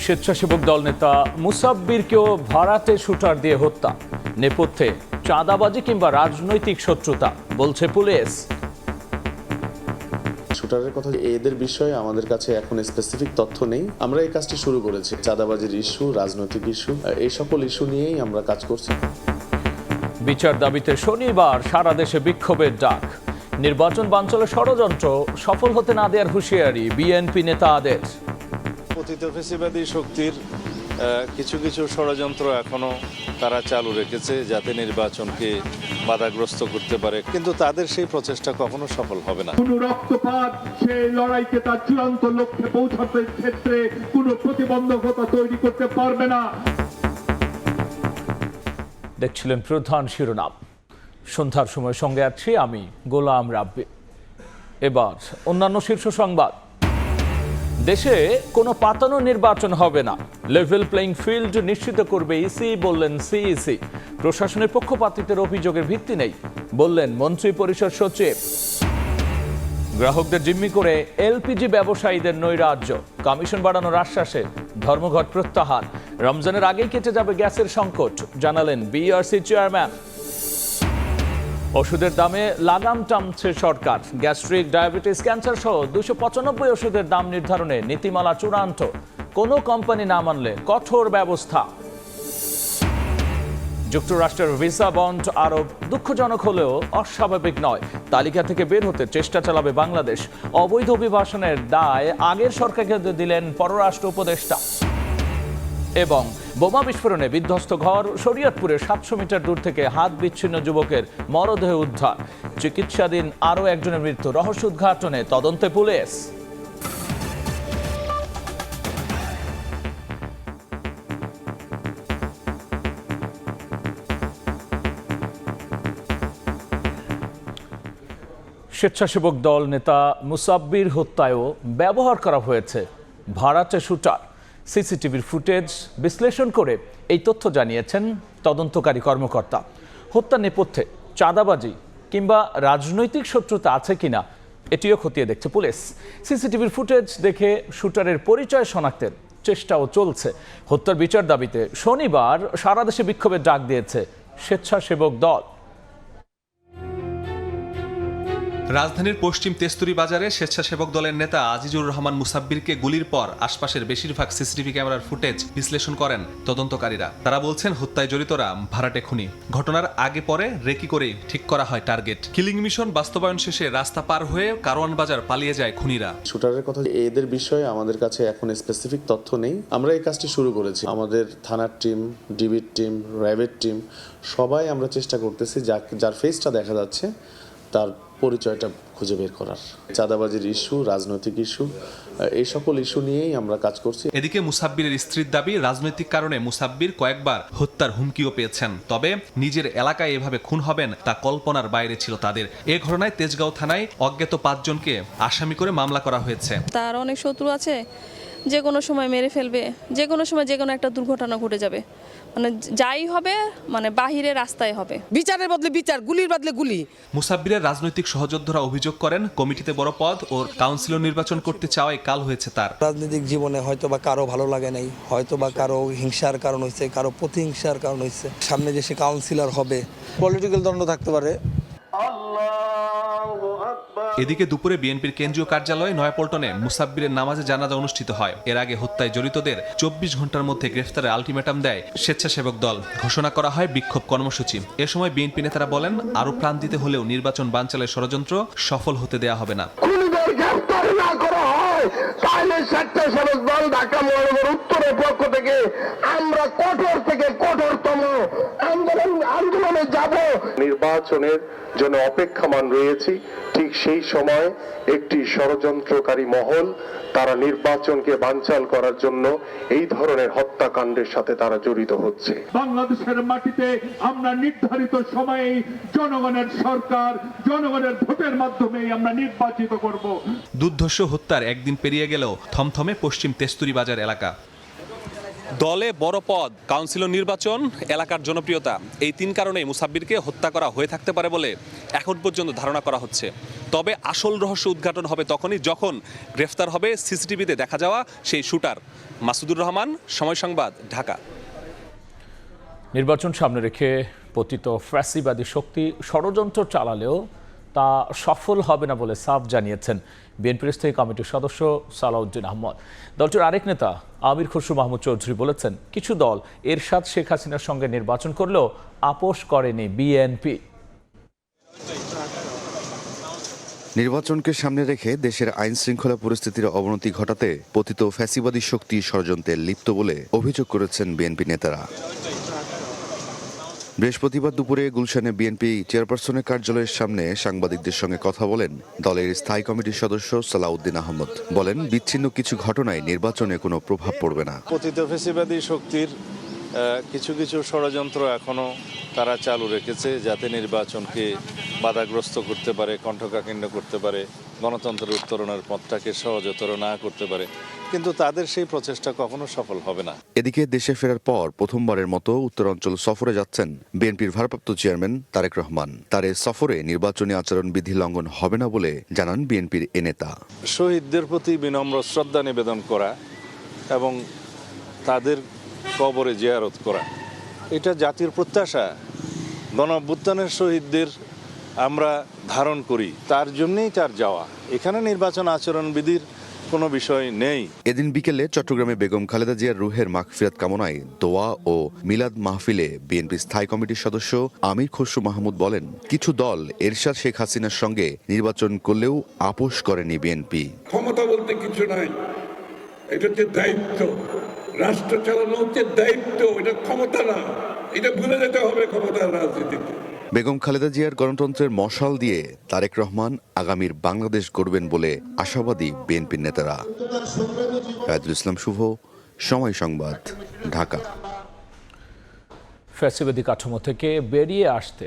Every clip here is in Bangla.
স্বেচ্ছাসেবক দল নেতা মুসাব্বিরকেও ভাড়াটে শুটার দিয়ে হত্যা, নেপথ্যে চাঁদাবাজি কিংবা রাজনৈতিক শত্রুতা বলছে পুলিশ। শুটারের কথা, এদের বিষয়ে আমাদের কাছে এখন স্পেসিফিক তথ্য নেই। আমরা এই কাজটি শুরু করেছি। চাঁদাবাজির ইস্যু, রাজনৈতিক ইস্যু, এই সকল ইস্যু নিয়েই আমরা কাজ করছি। বিচার দাবিতে শনিবার সারা দেশে বিক্ষোভের ডাক। নির্বাচন বানচালের ষড়যন্ত্র সফল হতে না দেওয়ার হুঁশিয়ারি বিএনপি নেতাদের। পতিত ফ্যাসিবাদী শক্তির কিছু কিছু ষড়যন্ত্র এখনো তারা চালু রেখেছে যাতে নির্বাচনকে বাধাগ্রস্ত করতে পারে, কিন্তু তাদের সেই প্রচেষ্টা কখনো সফল হবে না। কোনো রক্তপাত সেই লড়াইকে তার চূড়ান্ত লক্ষ্যে পৌঁছাতে ক্ষেত্রে কোনো প্রতিবন্ধকতা তৈরি করতে পারবে না। দেখছিলেন প্রধান শিরোনাম। সন্ধ্যার সময় সঙ্গে আছি আমি গোলাম রাব্বি। এবার অন্যান্য শীর্ষ সংবাদ। দেশে কোনো পাতানো নির্বাচন হবে না, লেভেল প্লেইং ফিল্ড নিশ্চিত করবে ইসি, বললেন সিইসি। প্রশাসনের পক্ষপাতিত্বের অভিযোগের ভিত্তি নেই, বললেন মন্ত্রী পরিষদ সচিব। গ্রাহকদের জিম্মি করে এলপিজি ব্যবসায়ীদের নৈরাজ্য, কমিশন বাড়ানোর আশ্বাসে ধর্মঘট প্রত্যাহার। রমজানের আগেই কেটে যাবে গ্যাসের সংকট, জানালেন বিআরসি চেয়ারম্যান। ওষুধের দামে লাগাম টানছে সরকার। গ্যাস্ট্রিক, ডায়াবেটিস, ক্যান্সার সহ 295 ওষুধের দাম নির্ধারণে নীতিমালা চূড়ান্ত, কোনো কোম্পানি না মানলে কঠোর ব্যবস্থা। যুক্তরাষ্ট্রের ভিসা বন্ড আরোপ দুঃখজনক হলেও অস্বাভাবিক নয়, তালিকা থেকে বের হতে চেষ্টা চালাবে বাংলাদেশ। অবৈধ অভিবাসনের দায় আগের সরকারকে দিলেন পররাষ্ট্র উপদেষ্টা। এবং বোমা বিস্ফোরণে বিধ্বস্ত ঘর, শরীয়তপুরে 700 মিটার দূর থেকে হাত বিচ্ছিন্ন যুবকের মরদেহ উদ্ধার। চিকিৎসাধীন আরও একজনের মৃত্যু, রহস্য উদ্ঘাটনে তদন্তে পুলিশ। স্বেচ্ছাসেবক দল নেতা মুসাব্বির হত্যায়ও ব্যবহার করা হয়েছে ভাড়াটে শুটার। সিসিটিভির ফুটেজ বিশ্লেষণ করে এই তথ্য জানিয়েছেন তদন্তকারী কর্মকর্তা। হত্যা নেপথ্যে চাঁদাবাজি কিংবা রাজনৈতিক শত্রুতা আছে কিনা এটিও খতিয়ে দেখছে পুলিশ। সিসিটিভির ফুটেজ দেখে শুটারের পরিচয় শনাক্তের চেষ্টাও চলছে। হত্যার বিচার দাবিতে শনিবার সারা দেশে বিক্ষোভের ডাক দিয়েছে স্বেচ্ছাসেবক দল। রাজধানীর পশ্চিম তেস্তুরি বাজারে স্বেচ্ছাসেবক দলের নেতা আজিজুর রহমান মুসাব্বিরকে গুলির পর আশপাশের বেশিরভাগ সিসিটিভি ক্যামেরার ফুটেজ বিশ্লেষণ করেন তদন্তকারীরা। তারা বলছেন হত্যায় জড়িতরা ভাড়াটে খুনি। ঘটনার আগে পরে রেকি করে ঠিক করা হয় টার্গেট। কিলিং মিশন বাস্তবায়ন শেষে রাস্তা পার হয়ে কারওয়ান বাজার পালিয়ে যায় খুনিরা। শুটারের কথা, এদের বিষয়ে আমাদের কাছে এখন স্পেসিফিক তথ্য নেই। আমরা এই কাজটি শুরু করেছি। আমাদের থানার টিম, ডিবির টিম, র্যাবের টিম সবাই আমরা চেষ্টা করতেছি যার ফেসটা দেখা যাচ্ছে তার পরিচয়টা খুঁজে বের করার। চাঁদাবাজির ইস্যু, রাজনৈতিক ইস্যু, এই সকল ইস্যু নিয়েই আমরা কাজ করছি। এদিকে মুসাব্বিরের স্ত্রীর দাবি, রাজনৈতিক কারণে মুসাব্বির কয়েকবার হত্যার হুমকিও পেয়েছেন। তবে নিজের এলাকায় এভাবে খুন হবেন তা কল্পনার বাইরে ছিল তাদের। এ ঘটনায় তেজগাঁও থানায় অজ্ঞাত 5 জনকে আসামি করে মামলা করা হয়েছে। তার অনেক শত্রু আছে, যে কোনো সময় মেরে ফেলবে, যে কোনো সময় যে কোনো একটা দুর্ঘটনা ঘটে যাবে। মানে যাই হবে, মানে বাহিরে রাস্তায় হবে। বিচারের বদলে বিচার, গুলির বদলে গুলি। মুসাব্বিরের রাজনৈতিক সহযোদ্ধারা অভিযোগ করেন, কমিটিতে বড় পদ ও কাউন্সিলর নির্বাচন করতে চাওয়ায় কাল হয়েছে তার। রাজনৈতিক জীবনে হয়তো বা কারো ভালো লাগে নাই, হয়তো বা কারো হিংসার কারণ হয়েছে, কারো প্রতিহিংসার কারণ হয়েছে। সামনে যে সে কাউন্সিলর হবে, পলিটিক্যাল দ্বন্দ্ব থাকতে পারে। এদিকে দুপুরে বিএনপির কেন্দ্রীয় কার্যালয়ে নয়াপল্টনে মুসাব্বিরের নামাজে জানাজা অনুষ্ঠিত হয়। এর আগে হত্যায় জড়িতদের 24 ঘন্টার মধ্যে গ্রেফতারের আলটিমেটাম দেয় স্বেচ্ছাসেবক দল। ঘোষণা করা হয় বিক্ষোভ কর্মসূচি। এ সময় বিএনপি নেতারা বলেন, আরো প্রাণ দিতে হলেও নির্বাচন বানচালের ষড়যন্ত্র সফল হতে দেয়া হবে না। স্বেচ্ছাসেবক দল ঢাকা মহানগর উত্তরের পক্ষ থেকে আমরা কঠোর থেকে কঠোরতম আন্দোলনে যাব। নির্বাচনের জন্য অপেক্ষমান রয়েছি। ঠিক সেই সময় একটি ষড়যন্ত্রকারী মহল তারা নির্বাচনকে বানচাল করার জন্য এই ধরনের হত্যাকাণ্ডের সাথে তারা জড়িত হচ্ছে। বাংলাদেশের মাটিতে আমরা নির্ধারিত সময়ে জনগণের সরকার, জনগণের ভোটের মাধ্যমে আমরা নির্বাচিত করব। দুর্ধর্ষ হত্যার একদিন পেরিয়ে গেলেও থমথমে পশ্চিম তেস্তুরি বাজার এলাকা। দলে বড় পদ, কাউন্সিলর নির্বাচন, এলাকার জনপ্রিয়তা, এই 3 কারণেই মুসাব্বিরকে হত্যা করা হয়ে থাকতে পারে বলে এখন পর্যন্ত ধারণা করা হচ্ছে। তবে আসল রহস্য উদ্ঘাটন হবে তখনই যখন গ্রেফতার হবে সিসিটিভিতে দেখা যাওয়া সেই শুটার। মাসুদুর রহমান, সময় সংবাদ, ঢাকা। নির্বাচন সামনে রেখে পতিত ফ্যাসিবাদী শক্তি ষড়যন্ত্র চালালেও তা সফল হবে না বলে সাফ জানিয়েছেন বিএনপির স্থায়ী কমিটির সদস্য সালাউদ্দিন আহমদ। দলটির আরেক নেতা আমির খসরু মাহমুদ চৌধুরী বলেছেন, কিছু দল এরশাদ শেখ হাসিনার সঙ্গে নির্বাচন করলেও আপোষ করেনি বিএনপি। নির্বাচনকে সামনে রেখে দেশের আইন শৃঙ্খলা পরিস্থিতির অবনতি ঘটাতে পতিত ফ্যাসিবাদী শক্তি ষড়যন্ত্রে লিপ্ত বলে অভিযোগ করেছেন বিএনপি নেতারা। বৃহস্পতিবার দুপুরে গুলশানে বিএনপি চেয়ারপারসনের কার্যালয়ের সামনে সাংবাদিকদের সঙ্গে কথা বলেন দলের স্থায়ী কমিটির সদস্য সালাউদ্দিন আহমদ। বলেন, বিচ্ছিন্ন কিছু ঘটনায় নির্বাচনে কোনো প্রভাব পড়বে না। পতিত ফ্যাসিবাদী শক্তির কিছু কিছু ষড়যন্ত্র এখনো তারা চালু রেখেছে, যাতে নির্বাচনকে বাধাগ্রস্ত করতে পারে, কণ্ঠকাঠিন্য করতে পারে, গণতন্ত্রের উত্তরণের পথটাকে সহজতর না করতে পারে, কিন্তু তাদের সেই প্রচেষ্টা কখনো সফল হবে না। এদিকে দেশে ফেরার পর প্রথমবারের মতো উত্তরাঞ্চল সফরে যাচ্ছেন বিএনপির ভারপ্রাপ্ত চেয়ারম্যান তারেক রহমান। তার এই সফরে নির্বাচনী আচরণ বিধি লঙ্ঘন হবে না বলে জানান বিএনপির এ নেতা। শহীদদের প্রতি বিনম্র শ্রদ্ধা নিবেদন করা এবং তাদের কবরে জিয়ারত করা, এটা জাতির প্রত্যাশা। গণঅভ্যুত্থানের শহীদদের আমরা ধারণ করি, তার জন্যই তার যাওয়া। এখানে নির্বাচন আচরণ বিধির কোনো বিষয় নেই। এদিন বিকেলে চট্টগ্রামে বেগম খালেদা জিয়ার রুহের মাগফিরাত কামনায় দোয়া ও মিলাদ মাহফিলে বিএনপি স্থায়ী কমিটির সদস্য আমির খসরু মাহমুদ বলেন, কিছু দল এরশাদ শেখ হাসিনার সঙ্গে নির্বাচন করলেও আপোষ করেনি বিএনপি। ক্ষমতা বলতে কিছু নাই, এটা হচ্ছে দায়িত্ব। রাষ্ট্র চালানো হচ্ছে দায়িত্ব, এটা ক্ষমতা না। এটা ভুলে যেতে হবে ক্ষমতার রাজনীতিতে। বেগম খালেদা জিয়ার গণতন্ত্রের মশাল দিয়ে তারেক রহমান আগামীর বাংলাদেশ গড়বেন বলে আশাবাদী বিএনপির নেতারা। রায়দুল ইসলাম শুভ, সময় সংবাদ, ঢাকা। ফ্যাসিবাদী কাঠামো থেকে বেরিয়ে আসতে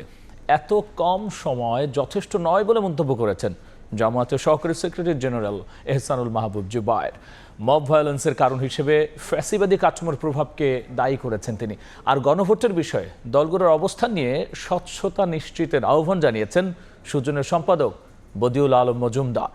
এত কম সময় যথেষ্ট নয় বলে মন্তব্য করেছেন জামায়াতের সহকারী সেক্রেটারি জেনারেল এহসানুল মাহবুব জুবায়ের। মব ভায়োলেন্সের কারণ হিসেবে ফ্যাসিবাদী কাঠামোর প্রভাবকে দায়ী করেছেন তিনি। আর গণভোটের বিষয়ে দলগুলোর অবস্থান নিয়ে স্বচ্ছতা নিশ্চিতের আহ্বান জানিয়েছেন সুজনের সম্পাদক বদিউল আলম মজুমদার।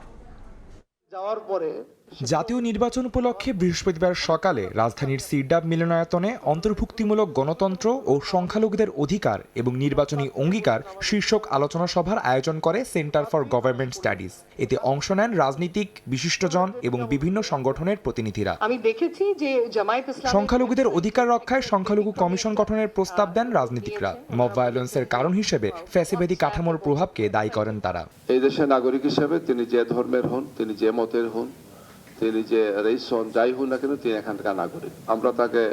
জাতীয় নির্বাচন উপলক্ষে বৃহস্পতিবার সকালে রাজধানীর সিরডাব মিলনায়তনে অন্তর্ভুক্তিমূলক গণতন্ত্র ও সংখ্যালঘুদের অধিকার এবং নির্বাচনী অঙ্গীকার শীর্ষক আলোচনা সভার আয়োজন করে সেন্টার ফর গভর্নমেন্ট স্টাডিজ। এতে অংশ নেন রাজনীতিক, বিশিষ্টজন এবং বিভিন্ন সংগঠনের প্রতিনিধিরা। আমি দেখেছি যে জামায়াত ইসলামী সংখ্যালঘুদের অধিকার রক্ষায় সংখ্যালঘু কমিশন গঠনের প্রস্তাব দেন রাজনীতিকরা। মব ভায়োলেন্সের কারণ হিসেবে ফ্যাসিবাদী কাঠামোর প্রভাবকে দায়ী করেন তারা। এই দেশের নাগরিক হিসেবে তিনি যে ধর্মের হন, তিনি যে মতের হন, তিনি যে রেইস হন, যাই হন না কেন, তিনি এখানকার নাগরিক। আমরা তাকে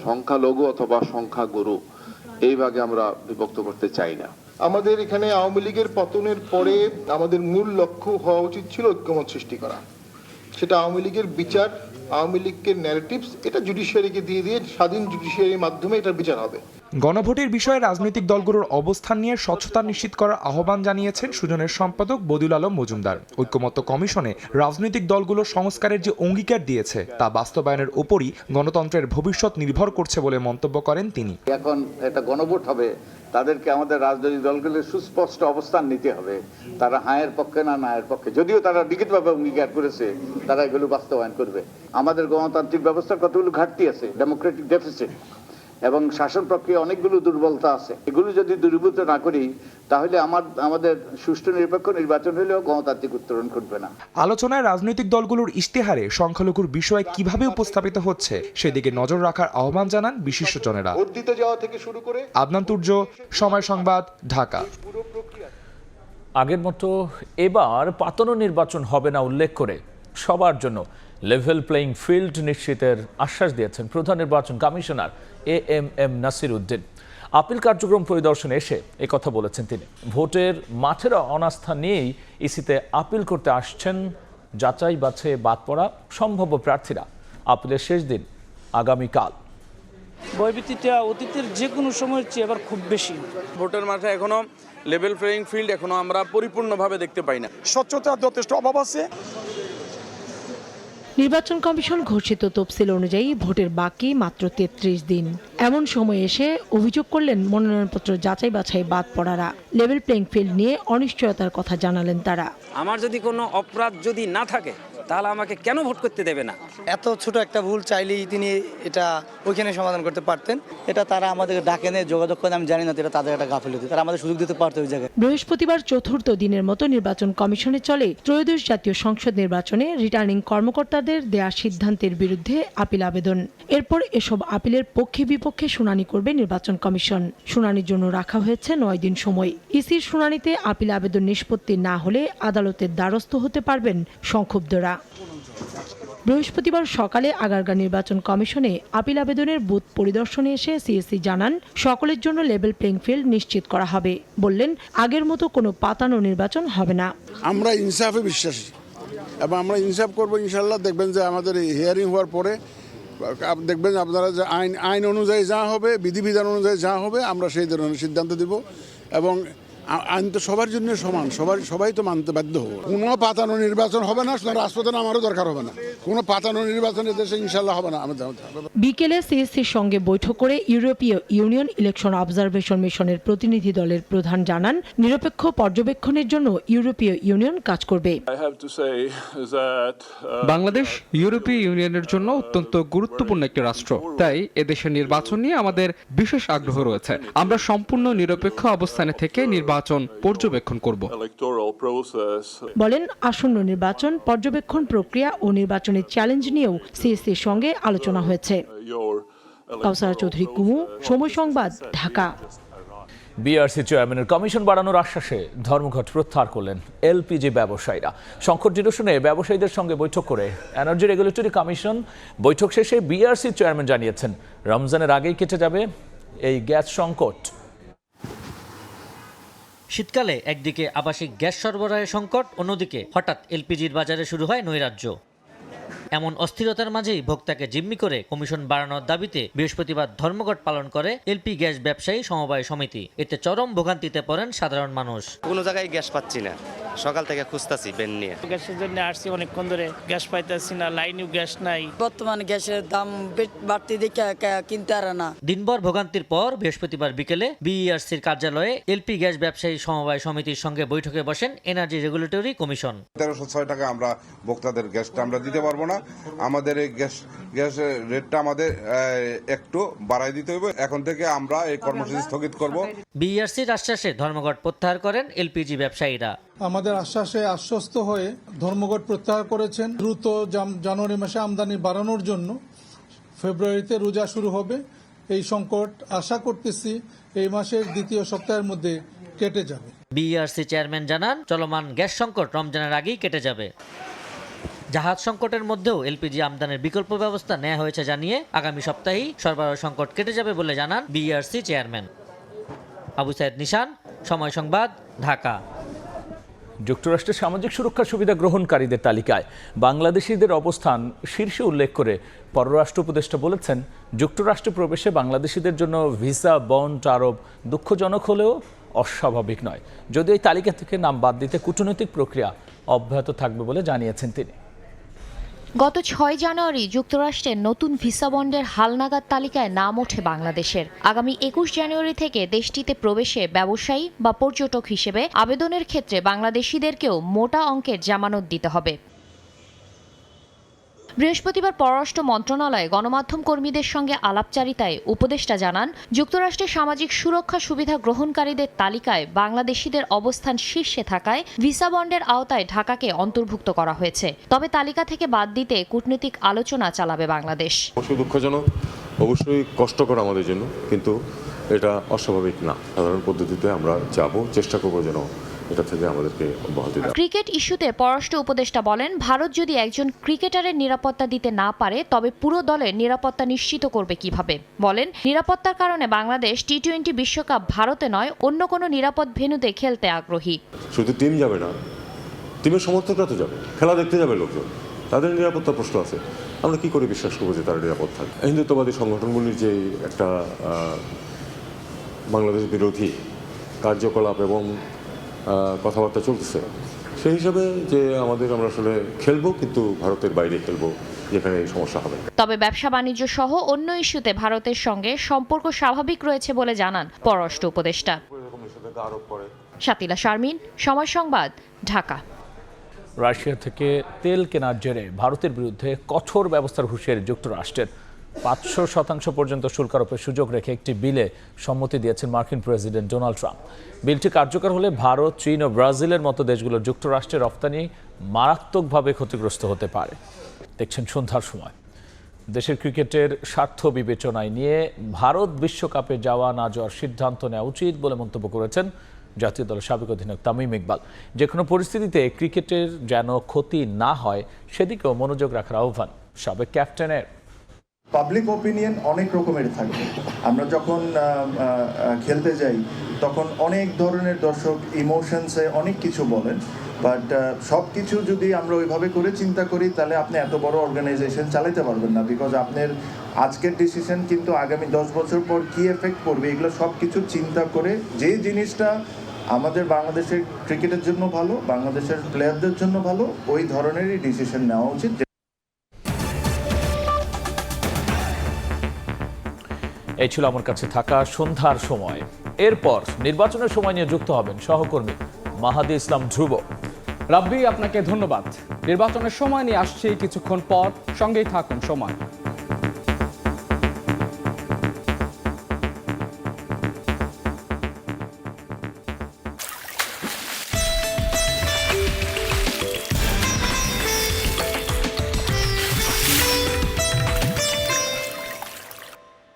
সংখ্যালঘু অথবা সংখ্যাগুরু এই ভাগে আমরা বিভক্ত করতে চাই না। আমাদের এখানে আওয়ামী লীগের পতনের পরে আমাদের মূল লক্ষ্য হওয়া উচিত ছিল ঐক্যমত সৃষ্টি করা। সেটা আওয়ামী লীগের বিচার, আওয়ামী লীগের ন্যারেটিভস, এটা জুডিশিয়ারিকে দিয়ে স্বাধীন জুডিশিয়ারির মাধ্যমে এটার বিচার হবে। গণভোটের বিষয়ে রাজনৈতিক দলগুলোর অবস্থান নিয়ে স্বচ্ছতা নিশ্চিত করার আহ্বান জানিয়েছেন সুজনের সম্পাদক বদিউল আলম মজুমদার। ঐক্যমত্য কমিশনে রাজনৈতিক দলগুলো সংস্কারের যে অঙ্গীকার দিয়েছে তা বাস্তবায়নের উপরই গণতন্ত্রের ভবিষ্যৎ নির্ভর করছে বলে মন্তব্য করেন তিনি। এখন একটা গণভোট হবে, তাদেরকে আমাদের রাজনৈতিক দলগুলোর সুস্পষ্ট অবস্থান নিতে হবে, তারা হায়ের পক্ষে না নায়ের পক্ষে। যদিও তারা লিখিতভাবে অঙ্গীকার করেছে তারা এগুলো বাস্তবায়ন করবে। আমাদের গণতান্ত্রিক ব্যবস্থার কতগুলো ঘাটতি আছে, ডেমোক্রেটিক ডেফিসিট, এবং শাসন প্রক্রিয়া অনেকগুলো দুর্বলতা আছে। এগুলো যদি দূরীভূত না করি তাহলে আমাদের সুষ্ঠু নিরপেক্ষ নির্বাচন হলেও গণতান্ত্রিক উত্তরণ ঘটবে না। আলোচনায় রাজনৈতিক দলগুলোর ইশতেহারে সংখ্যালঘুর বিষয় কিভাবে উপস্থাপিত হচ্ছে সেদিকে নজর রাখার আহ্বান জানান বিশিষ্টজনেরা। আদনান তুর্য, সময় সংবাদ, ঢাকা। আগের মতো এবার পাতানো নির্বাচন হবে না উল্লেখ করে সবার জন্য লেভেল প্লেইং ফিল্ড নিশ্চিতের আশ্বাস দিয়েছেন প্রধান নির্বাচন commissioner AMM Nasir Uddin. Appeal কার্যক্রম পরিদর্শনে এসে একথা বলেছেন তিনি। ভোটের মাঠের অনাস্থা নিয়েই ইসিতে আপিল করতে আসছেন যাচাই বাছাই বাদ পড়া সম্ভাব্য প্রার্থীরা। আপিলের শেষ দিন আগামীকাল। ভয়ভীতিটা অতীতের যে কোনো সময়ের চেয়ে এবার খুব বেশি। ভোটের মাঠে এখনো লেভেল প্লেইং ফিল্ড এখনো আমরা পরিপূর্ণভাবে দেখতে পাই না। স্বচ্ছতার যথেষ্ট অভাব আছে। নির্বাচন কমিশন ঘোষিত তফসিল অনুযায়ী ভোটের বাকি মাত্র ৩৩ দিন। এমন সময় এসে অভিযোগ করলেন মনোনয়নপত্র যাচাই বাছাই বাদ পড়ারা। লেভেল প্লেইং ফিল্ড নিয়ে অনিশ্চয়তার কথা জানালেন তারা। আমার যদি কোনো অপরাধ যদি না থাকে তাহলে আমাকে কেন ভোট করতে দেবে না? এত ছোট একটা ভুল চাইলেই তিনি এটা ওইখানে সমাধান করতে পারতেন। এটা তারা আমাদের ডাকে নিয়ে যোগাযোগ করে, আমি জানি না এটা তাদের একটা গাফিলতি, তারা আমাদের সুযোগ দিতে পারতো ওই জায়গায়। বৃহস্পতিবার চতুর্থ দিনের মতো নির্বাচন কমিশনে চলে ত্রয়োদশ জাতীয় সংসদ নির্বাচনে রিটার্নিং কর্মকর্তাদের দেয়া সিদ্ধান্তের বিরুদ্ধে আপিল আবেদন। এরপর এসব আপিলের পক্ষে বিপক্ষে শুনানি করবে নির্বাচন কমিশন। শুনানির জন্য রাখা হয়েছে 9 দিন সময়। ইসির শুনানিতে আপিল আবেদন নিষ্পত্তি না হলে আদালতের দ্বারস্থ হতে পারবেন সংক্ষুব্ধরা। বৃহস্পতিবার সকালে আগারগাঁ নির্বাচন কমিশনে আপিল আবেদনের বুথ পরিদর্শনে এসে সিএসসি জানান, সকলের জন্য লেভেল প্লেইং ফিল্ড নিশ্চিত করা হবে। বললেন, আগের মতো কোনো পাতানো নির্বাচন হবে না। আমরা ইনসাফে বিশ্বাসী এবং আমরা ইনসাফ করবো ইনশাল্লাহ। দেখবেন যে আমাদের হিয়ারিং হওয়ার পরে দেখবেন আপনারা যে আইন অনুযায়ী যা হবে, বিধিবিধান অনুযায়ী যা হবে, আমরা সেই ধরনের সিদ্ধান্ত দিব। এবং আইন তো সবার জন্য সমান, সবাই তো মানতে বাধ্য হবে। কোনো পাতানো নির্বাচন হবে না, রাজপথে আমারও দরকার হবে না। কোনো পাতানো নির্বাচন দেশে ইনশাল্লাহ হবে না। বিকেলে সিএসসির সঙ্গে বৈঠক করে ইউরোপীয় ইউনিয়ন ইলেকশন অবজারভেশন মিশনের প্রতিনিধি দলের প্রধান জানান, নিরপেক্ষ পর্যবেক্ষণের জন্য ইউরোপীয় ইউনিয়ন কাজ করবে। বাংলাদেশ ইউরোপীয় ইউনিয়নের জন্য অত্যন্ত গুরুত্বপূর্ণ একটি রাষ্ট্র, তাই এদেশের নির্বাচন নিয়ে আমাদের বিশেষ আগ্রহ রয়েছে। আমরা সম্পূর্ণ নিরপেক্ষ অবস্থানে থেকে নির্বাচন পর্যবেক্ষণ করব। বলেন, আসন্ন নির্বাচন পর্যবেক্ষণ প্রক্রিয়া ও নির্বাচনের চ্যালেঞ্জ নিয়েও সিএসসির সঙ্গে আলোচনা হয়েছে। কাউসারা চৌধুরী কুমু, সময় সংবাদ, ঢাকা। বিআরসি চেয়ারম্যানের কমিশন বাড়ানোর আশ্বাসে ধর্মঘট প্রত্যাহার করলেন এলপিজি ব্যবসায়ীরা। সংকট নিরসনে ব্যবসায়ীদের সঙ্গে বৈঠক করে এনার্জি রেগুলেটরি কমিশন বৈঠক শেষে বিআরসি চেয়ারম্যান জানিয়েছেন, রমজানের আগেই কেটে যাবে এই গ্যাস সংকট। শীতকালে একদিকে আবাসিক গ্যাস সরবরাহের সংকট, অন্যদিকে হঠাৎ এলপিজির বাজারে শুরু হয় নৈরাজ্য। এমন অস্থিরতার মাঝেই ভোক্তাকে জিম্মি করে কমিশন বাড়ানোর দাবিতে বৃহস্পতিবার ধর্মঘট পালন করে এলপি গ্যাস ব্যবসায়ী সমবায় সমিতি। এতে চরম ভোগান্তিতে পড়েন সাধারণ মানুষ। কোনো জায়গায় গ্যাস পাচ্ছি না, সকাল থেকে খুঁজতাছি বেন নিয়ে। গ্যাসের জন্য আসছি অনেকক্ষণ ধরে, গ্যাস পাইতেছি না, লাইনেও গ্যাস নাই। বর্তমানে গ্যাসের দাম বাড়তি দেখে কিনতে আর না। দিনভর ভোগান্তির পর বৃহস্পতিবার বিকেলে বিইআরসির কার্যালয়ে এলপি গ্যাস ব্যবসায়ী সমবায় সমিতির সঙ্গে বৈঠকে বসেন এনার্জি রেগুলেটরি কমিশন। 1306 টাকা আমরা ভোক্তাদের গ্যাসটা আমরা দিতে পারবো না। আমাদের এই গ্যাসের রেটটা আমাদের একটু বাড়াই দিতে হবে। এখন থেকে আমরা এই কর্মসূচি স্থগিত করব। বিইআরসির আশ্বাসে ধর্মঘট প্রত্যাহার করেন এলপিজি ব্যবসায়ীরা। আমাদের আশ্বাসে আশ্বস্ত হয়ে ধর্মঘট প্রত্যাহার করেছেন। দ্রুত জানুয়ারি মাসে আমদানি বাড়ানোর জন্য ফেব্রুয়ারিতে রোজা শুরু হবে। এই সংকট আশা করতেছি এই মাসের দ্বিতীয় সপ্তাহের মধ্যে কেটে যাবে। বিইআরসি চেয়ারম্যান জানান, চলমান গ্যাস সংকট রমজানের আগেই কেটে যাবে। জাহাজ সংকটের মধ্যেও এলপিজি আমদানির বিকল্প ব্যবস্থা নেওয়া হয়েছে জানিয়ে আগামী সপ্তাহেই সরবরাহ সংকট কেটে যাবে বলে জানান বিইআরসি চেয়ারম্যান। আবু সাইদ নিশান, সময় সংবাদ, ঢাকা। যুক্তরাষ্ট্রের সামাজিক সুরক্ষা সুবিধা গ্রহণকারীদের তালিকায় বাংলাদেশিদের অবস্থান শীর্ষে উল্লেখ করে পররাষ্ট্র উপদেষ্টা বলেছেন, যুক্তরাষ্ট্রে প্রবেশে বাংলাদেশিদের জন্য ভিসা বন্ড আরোপ দুঃখজনক হলেও অস্বাভাবিক নয়। যদিও এই তালিকা থেকে নাম বাদ দিতে কূটনৈতিক প্রক্রিয়া অব্যাহত থাকবে বলে জানিয়েছেন তিনি। গত 6 জানুয়ারি যুক্তরাষ্ট্রের নতুন ভিসা বন্ডের হালনাগাদ তালিকায় নাম ওঠে বাংলাদেশের। আগামী 21 জানুয়ারি থেকে দেশটিতে প্রবেশে ব্যবসায়ী বা পর্যটক হিসেবে আবেদনের ক্ষেত্রে বাংলাদেশিদেরকেও মোটা অঙ্কের জামানত দিতে হবে। বৃহস্পতিবার পররাষ্ট্র মন্ত্রণালয়ে গণমাধ্যম কর্মীদের সঙ্গে আলাপচারিতায় উপদেষ্টা জানান, যুক্তরাষ্ট্রের সামাজিক সুরক্ষা সুবিধা গ্রহণকারীদের তালিকায় বাংলাদেশিদের অবস্থান শীর্ষে থাকায় ভিসা বন্ডের আওতায় ঢাকাকে অন্তর্ভুক্ত করা হয়েছে। তবে তালিকা থেকে বাদ দিতে কূটনৈতিক আলোচনা চালাবে বাংলাদেশ। অবশ্যই দুঃখজনক, অবশ্যই কষ্টকর আমাদের জন্য, কিন্তু এটা অস্বাভাবিক না। সাধারণ পদ্ধতিতে আমরা যাব, চেষ্টা করবো যেন এটা থেকে আমাদেরকে অব্যাহতি দেয়। ক্রিকেট ইস্যুতে পররাষ্ট্র উপদেষ্টা বলেন, ভারত যদি একজন ক্রিকেটারের নিরাপত্তা দিতে না পারে তবে পুরো দলের নিরাপত্তা নিশ্চিত করবে কিভাবে। বলেন, নিরাপত্তার কারণে বাংলাদেশ টি-20 বিশ্বকাপ ভারতে নয় অন্য কোনো নিরাপদ ভেন্যুতে খেলতে আগ্রহী। শুধু টিম যাবে না, টিমের সমর্থকরা তো যাবে, খেলা দেখতে যাবে লোকজন, তাদের নিরাপত্তার প্রশ্ন আছে। আমরা কি করে বিশ্বাস করবো যে তারা নিরাপদ থাকে? হিন্দুত্ববাদী সংগঠনগুলির যে একটা বাংলাদেশ বিরোধী কার্যকলাপ এবং কথাবার্তা চলতেছে, সেই হিসাবে যে আমরা আসলে খেলবো, কিন্তু ভারতের বাইরে খেলবো যেখানে এই সমস্যা হবে। তবে ব্যবসা বাণিজ্য সহ অন্য ইস্যুতে ভারতের সঙ্গে সম্পর্ক স্বাভাবিক রয়েছে বলে জানান পররাষ্ট্র উপদেষ্টা। শাতিলা শারমিন, সময় সংবাদ, ঢাকা। রাশিয়া থেকে তেল কেনার জেরে ভারতের বিরুদ্ধে কঠোর ব্যবস্থার হুঁশিয়ারি যুক্তরাষ্ট্রের। 500% পর্যন্ত শুল্ক আরোপের সুযোগ রেখে একটি বিলে সম্মতি দিয়েছেন মার্কিন প্রেসিডেন্ট ডোনাল্ড ট্রাম্প। বিলটি কার্যকর হলে ভারত, চীন ও ব্রাজিলের মতো দেশগুলো যুক্তরাষ্ট্রের রপ্তানি মারাত্মকভাবে ক্ষতিগ্রস্ত হতে পারে। দেখছেন সন্ধ্যার সময়। দেশের ক্রিকেটের স্বার্থ বিবেচনায় নিয়ে ভারত বিশ্বকাপে যাওয়া না যাওয়ার সিদ্ধান্ত নেওয়া উচিত বলে মন্তব্য করেছেন জাতীয় দলের সাবেক অধিনায়ক তামিম ইকবাল। যে কোনো পরিস্থিতিতে ক্রিকেটের যেন ক্ষতি না হয় সেদিকেও মনোযোগ রাখার আহ্বান সাবেক ক্যাপ্টেনের। পাবলিক ওপিনিয়ন অনেক রকমের থাকে। আমরা যখন খেলতে যাই তখন অনেক ধরনের দর্শক ইমোশনসে অনেক কিছু বলেন, বাট সব কিছু যদি আমরা ওইভাবে করে চিন্তা করি তাহলে আপনি এত বড় অর্গানাইজেশন চালাতে পারবেন না। বিকজ আপনার আজকের ডিসিশন কিন্তু আগামী 10 বছর পর কি এফেক্ট করবে, এগুলো সব কিছু চিন্তা করে যে জিনিসটা আমাদের বাংলাদেশের ক্রিকেটের জন্য ভালো, বাংলাদেশের প্লেয়ারদের জন্য ভালো, ওই ধরনেরই ডিসিশন নেওয়া উচিত। এই ছিল আমার কাছে থাকা সন্ধ্যার সময়। এরপর নির্বাচনের সময় নিয়ে যুক্ত হবেন সহকর্মী মাহাদি ইসলাম ধ্রুব। রাব্বি, আপনাকে ধন্যবাদ। নির্বাচনের সময় নিয়ে আসছে কিছুক্ষণ পর, সঙ্গেই থাকুন সময়।